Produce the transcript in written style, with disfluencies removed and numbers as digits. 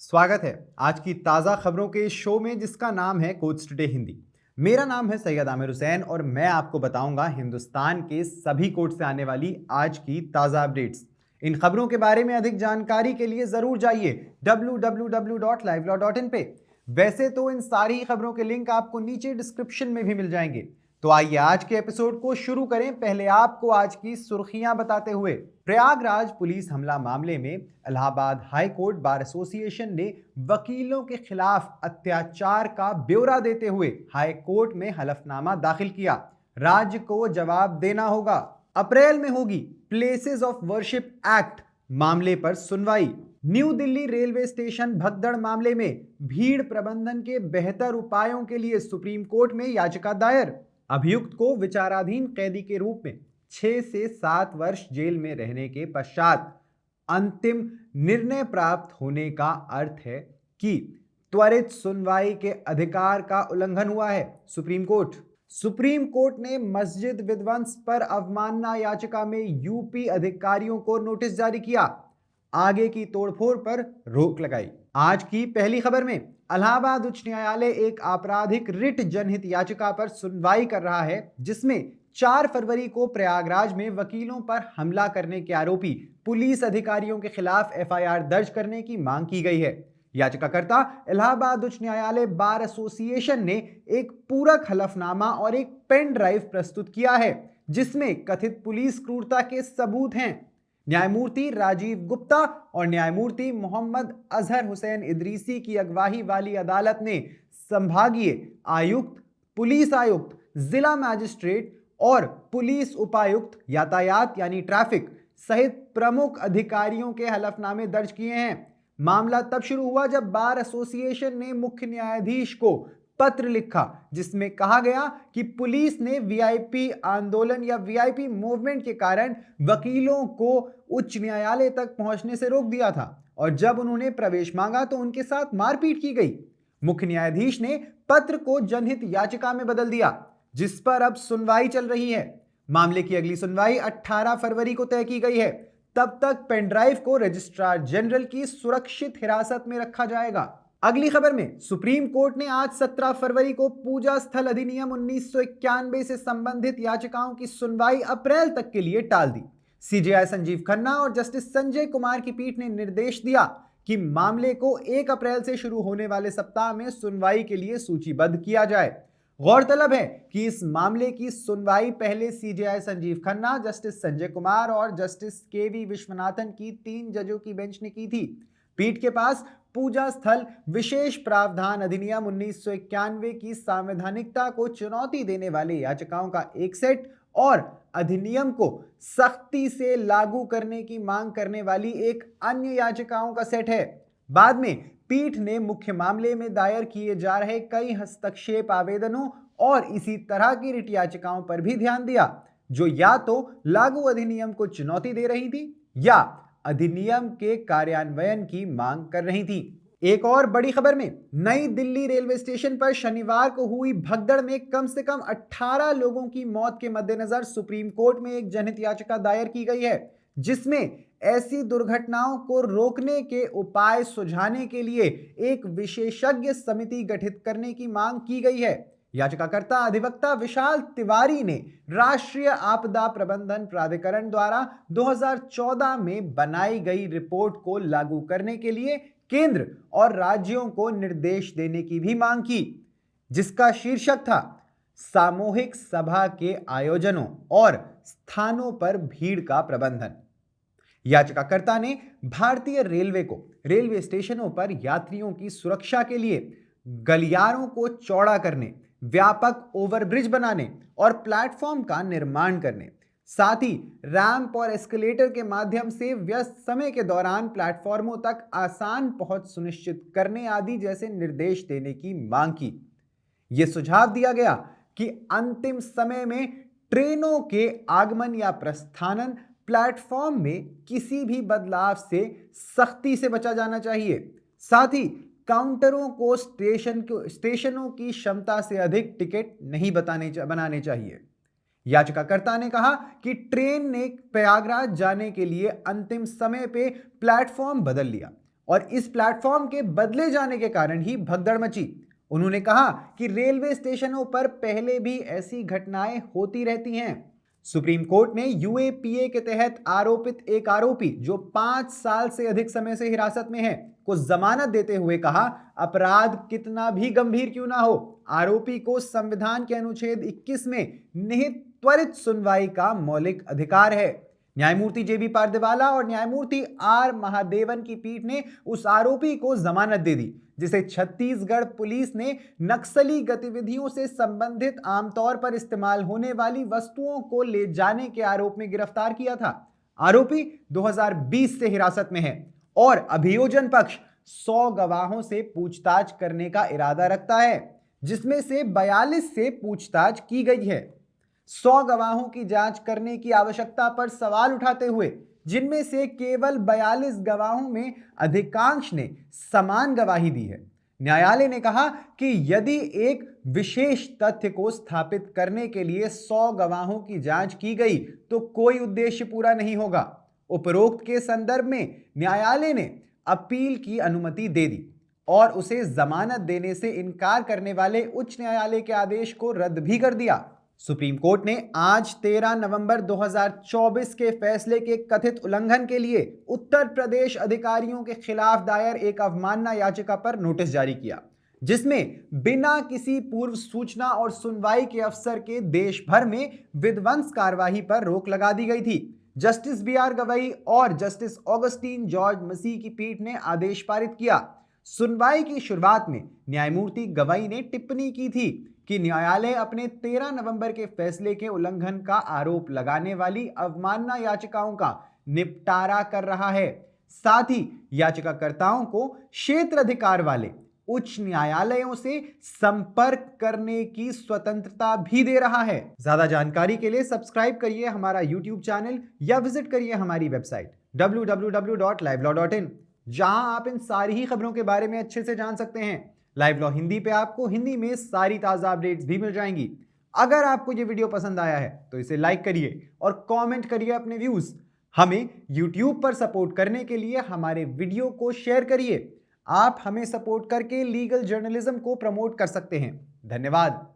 स्वागत है आज की ताज़ा खबरों के शो में जिसका नाम है कोच टुडे हिंदी। मेरा नाम है सैयद आमिर हुसैन और मैं आपको बताऊंगा हिंदुस्तान के सभी कोर्ट से आने वाली आज की ताज़ा अपडेट्स। इन खबरों के बारे में अधिक जानकारी के लिए ज़रूर जाइए www.livelawin पे। वैसे तो इन सारी खबरों के लिंक आपको नीचे डिस्क्रिप्शन में भी मिल जाएंगे। तो आइए आज के एपिसोड को शुरू करें। पहले आपको आज की सुर्खियां बताते हुए प्रयागराज पुलिस हमला मामले में Allahabad high court bar association ने वकीलों के खिलाफ अत्याचार का ब्यौरा देते हुए हाई कोर्ट में हलफनामा दाखिल किया। राज्य को जवाब देना होगा। अप्रैल में होगी प्लेसेस ऑफ वर्शिप एक्ट मामले पर सुनवाई। न्यू दिल्ली रेलवे स्टेशन भगदड़ मामले में भीड़ प्रबंधन के बेहतर उपायों के लिए सुप्रीम कोर्ट में याचिका दायर। अभियुक्त को विचाराधीन कैदी के रूप में 6 से 7 वर्ष जेल में रहने के पश्चात अंतिम निर्णय प्राप्त होने का अर्थ है कि त्वरित सुनवाई के अधिकार का उल्लंघन हुआ है। सुप्रीम कोर्ट ने मस्जिद विध्वंस पर अवमानना याचिका में यूपी अधिकारियों को नोटिस जारी किया। आगे की तोड़फोड़ पर रोक लगाई। आज की पहली खबर में इलाहाबाद उच्च न्यायालय एक आपराधिक रिट जनहित याचिका पर सुनवाई कर रहा है जिसमें 4 फरवरी को प्रयागराज में वकीलों पर हमला करने के आरोपी पुलिस अधिकारियों के खिलाफ एफआईआर दर्ज करने की मांग की गई है। याचिकाकर्ता इलाहाबाद उच्च न्यायालय बार एसोसिएशन ने एक पूरक हलफनामा और एक पेन ड्राइव प्रस्तुत किया है जिसमें कथित पुलिस क्रूरता के सबूत हैं। न्यायमूर्ति राजीव गुप्ता और न्यायमूर्ति मोहम्मद अजहर हुसैन इदरीसी की अगवाई वाली अदालत ने संभागीय आयुक्त, पुलिस आयुक्त, जिला मैजिस्ट्रेट और पुलिस उपायुक्त यातायात यानी ट्रैफिक सहित प्रमुख अधिकारियों के हलफनामे दर्ज किए हैं। मामला तब शुरू हुआ जब बार एसोसिएशन ने मुख्य न्यायाधीश को पत्र लिखा जिसमें कहा गया कि पुलिस ने वीआईपी आंदोलन या वीआईपी मूवमेंट के कारण वकीलों को उच्च न्यायालय तक पहुंचने से रोक दिया था और जब उन्होंने प्रवेश मांगा तो उनके साथ मारपीट की गई। मुख्य न्यायाधीश ने पत्र को जनहित याचिका में बदल दिया जिस पर अब सुनवाई चल रही है। मामले की अगली सुनवाई 18 फरवरी को तय की गई है। तब तक पेनड्राइव को रजिस्ट्रार जनरल की सुरक्षित हिरासत में रखा जाएगा। अगली खबर में सुप्रीम कोर्ट ने आज 17 फरवरी को पूजा स्थल अधिनियम 1991 से संबंधित याचिकाओं की सुनवाई अप्रैल तक के लिए टाल दी। सीजेआई संजीव खन्ना और जस्टिस संजय कुमार की पीठ ने निर्देश दिया कि मामले को 1 अप्रैल से शुरू होने वाले सप्ताह में सुनवाई के लिए सूचीबद्ध किया जाए। गौरतलब है कि इस मामले की सुनवाई पहले सीजेआई संजीव खन्ना, जस्टिस संजय कुमार और जस्टिस केवी विश्वनाथन की 3 जजों की बेंच ने की थी। पीठ के पास पूजा स्थल विशेष प्रावधान अधिनियम 1991 की संवैधानिकता को चुनौती देने वाले याचिकाओं का एक सेट और अधिनियम को सख्ती से लागू करने की मांग करने वाली एक अन्य याचिकाओं का सेट है। बाद में पीठ ने मुख्य मामले में दायर किए जा रहे कई हस्तक्षेप आवेदनों और इसी तरह की रिट याचिकाओं पर भी ध्यान दिया जो या तो लागू अधिनियम को चुनौती दे रही थी या अधिनियम के कार्यान्वयन की मांग कर रही थी। एक और बड़ी खबर में नई दिल्ली रेलवे स्टेशन पर शनिवार को हुई भगदड़ में कम से कम 18 लोगों की मौत के मद्देनजर सुप्रीम कोर्ट में एक जनहित याचिका दायर की गई है जिसमें ऐसी दुर्घटनाओं को रोकने के उपाय सुझाने के लिए एक विशेषज्ञ समिति गठित करने की मांग की गई है। याचिकाकर्ता अधिवक्ता विशाल तिवारी ने राष्ट्रीय आपदा प्रबंधन प्राधिकरण द्वारा 2014 में बनाई गई रिपोर्ट को लागू करने के लिए केंद्र और राज्यों को निर्देश देने की भी मांग की जिसका शीर्षक था सामूहिक सभा के आयोजनों और स्थानों पर भीड़ का प्रबंधन। याचिकाकर्ता ने भारतीय रेलवे को रेलवे स्टेशनों पर यात्रियों की सुरक्षा के लिए गलियारों को चौड़ा करने, व्यापक ओवरब्रिज बनाने और प्लेटफॉर्म का निर्माण करने, साथ ही रैंप और एस्केलेटर के माध्यम से व्यस्त समय के दौरान प्लेटफॉर्मों तक आसान पहुंच सुनिश्चित करने आदि जैसे निर्देश देने की मांग की। यह सुझाव दिया गया कि अंतिम समय में ट्रेनों के आगमन या प्रस्थानन प्लेटफॉर्म में किसी भी बदलाव से सख्ती से बचा जाना चाहिए। साथ ही काउंटरों को स्टेशनों की क्षमता से अधिक टिकट नहीं बनाने चाहिए। याचिकाकर्ता ने कहा कि ट्रेन ने प्रयागराज जाने के लिए अंतिम समय पे प्लेटफॉर्म बदल लिया और इस प्लेटफॉर्म के बदले जाने के कारण ही भगदड़ मची। उन्होंने कहा कि रेलवे स्टेशनों पर पहले भी ऐसी घटनाएं होती रहती हैं। सुप्रीम कोर्ट ने यूएपीए के तहत आरोपित एक आरोपी जो 5 साल से अधिक समय से हिरासत में है को जमानत देते हुए कहा, अपराध कितना भी गंभीर क्यों ना हो, आरोपी को संविधान के अनुच्छेद 21 में निहित त्वरित सुनवाई का मौलिक अधिकार है। न्यायमूर्ति जेबी पारदेवाला और न्यायमूर्ति आर महादेवन की पीठ ने उस आरोपी को जमानत दे दी जिसे छत्तीसगढ़ पुलिस ने नक्सली गतिविधियों से संबंधित आमतौर पर इस्तेमाल होने वाली वस्तुओं को ले जाने के आरोप में गिरफ्तार किया था। आरोपी 2020 से हिरासत में है और अभियोजन पक्ष 100 गवाहों से पूछताछ करने का इरादा रखता है, जिसमें से 42 से पूछताछ की गई है। 100 गवाहों की जांच करने की आवश्यकता पर सवाल उठाते हुए जिनमें से केवल 42 गवाहों में अधिकांश ने समान गवाही दी है, न्यायालय ने कहा कि यदि एक विशेष तथ्य को स्थापित करने के लिए 100 गवाहों की जांच की गई तो कोई उद्देश्य पूरा नहीं होगा। उपरोक्त के संदर्भ में न्यायालय ने अपील की अनुमति दे दी और उसे जमानत देने से इनकार करने वाले उच्च न्यायालय के आदेश को रद्द भी कर दिया। सुप्रीम कोर्ट ने आज 13 नवंबर 2024 के फैसले के कथित उल्लंघन के लिए उत्तर प्रदेश अधिकारियों के खिलाफ दायर एक अवमानना याचिका पर नोटिस जारी किया, जिसमें बिना किसी पूर्व सूचना और सुनवाई के अफसर के देश भर में विध्वंस कार्यवाही पर रोक लगा दी गई थी। जस्टिस बीआर गवई और जस्टिस ऑगस्टीन जॉर्ज मसीह की पीठ ने आदेश पारित किया। सुनवाई की शुरुआत में न्यायमूर्ति गवई ने टिप्पणी की थी कि न्यायालय अपने 13 नवंबर के फैसले के उल्लंघन का आरोप लगाने वाली अवमानना याचिकाओं का निपटारा कर रहा है, साथ ही याचिकाकर्ताओं को क्षेत्र अधिकार वाले उच्च न्यायालयों से संपर्क करने की स्वतंत्रता भी दे रहा है। ज्यादा जानकारी के लिए सब्सक्राइब करिए हमारा YouTube चैनल या विजिट करिए हमारी वेबसाइट www.livelawin, जहां आप इन सारी ही खबरों के बारे में अच्छे से जान सकते हैं। लाइव लॉ हिंदी पे आपको हिंदी में सारी ताजा अपडेट्स भी मिल जाएंगी। अगर आपको ये वीडियो पसंद आया है तो इसे लाइक करिए और कमेंट करिए अपने व्यूज। हमें YouTube पर सपोर्ट करने के लिए हमारे वीडियो को शेयर करिए। आप हमें सपोर्ट करके लीगल जर्नलिज्म को प्रमोट कर सकते हैं। धन्यवाद।